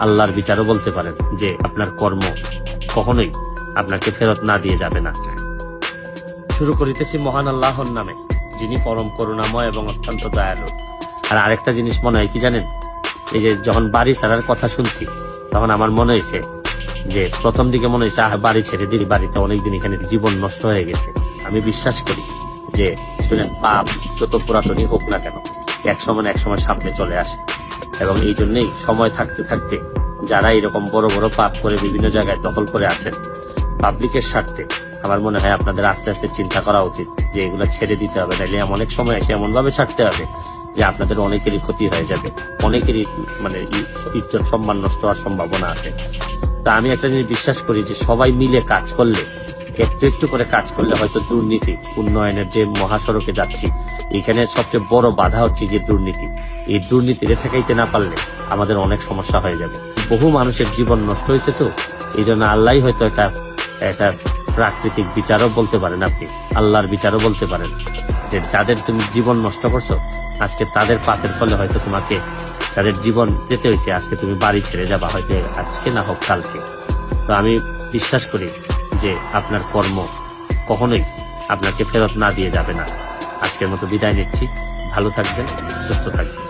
আল্লাহর বিচারও বলতে পারেন যে আপনার কর্ম কখনোই আপনাকে ফেরত না দিয়ে যাবে না। শুরু করিতেছি মহান আল্লাহর নামে, যিনি পরম করুণাময় এবং অত্যন্ত দয়ালু। আর আরেকটা জিনিস মনে হয় কি জানেন, এই যে যখন বাড়ি ছাড়ার কথা শুনছি তখন আমার মনে হয়েছে যে প্রথম দিকে মনে হয়েছে বাড়ি ছেড়ে দিই, বাড়িতে অনেকদিন এখানে জীবন নষ্ট হয়ে গেছে। আমি বিশ্বাস করি যে শুনেন, পাপ যত পুরাতনই হোক না কেন এক সময় সামনে চলে আসে, এবং এই জন্যই সময় থাকতে থাকতে যারা এরকম বড় বড় পাপ করে বিভিন্ন জায়গায় দখল করে আছেন পাবলিকের স্বার্থে, আমার মনে হয় আপনাদের আস্তে আস্তে চিন্তা করা উচিত যে এগুলো ছেড়ে দিতে হবে, নাইলে অনেক সময় এসে এমন ভাবে ছাড়তে হবে যে আপনাদের অনেকেরই ক্ষতি হয়ে যাবে, অনেকেরই ইজ্জত সম্মান নষ্ট হওয়ার সম্ভাবনা আছে। তা আমি একটা জিনিস বিশ্বাস করি যে সবাই মিলে কাজ করলে, একটু একটু করে কাজ করলে হয়তো দুর্নীতি, উন্নয়নের যে মহাসড়কে যাচ্ছি এখানে সবচেয়ে বড় বাধা হচ্ছে যে দুর্নীতি, এই দুর্নীতিরে ঠেকাইতে না পারলে আমাদের অনেক সমস্যা হয়ে যাবে। বহু মানুষের জীবন নষ্ট হয়েছে, তো এই জন্য আল্লাহ হয়তো একটা প্রাকৃতিক বিচারও বলতে পারেন, আপনি আল্লাহর বিচারও বলতে পারেন যে যাদের তুমি জীবন নষ্ট করছো আজকে তাদের পাপের ফলে হয়তো তোমাকে তাদের জীবন যেতে হয়েছে, আজকে তুমি বাড়ি ছেড়ে যাবা, হয়তো আজকে না হোক কালকে। তো আমি বিশ্বাস করি যে আপনার কর্ম কখনোই আপনাকে ফেরত না দিয়ে যাবে না। আজকের মতো বিদায় নিচ্ছি, ভালো থাকবেন, সুস্থ থাকবেন।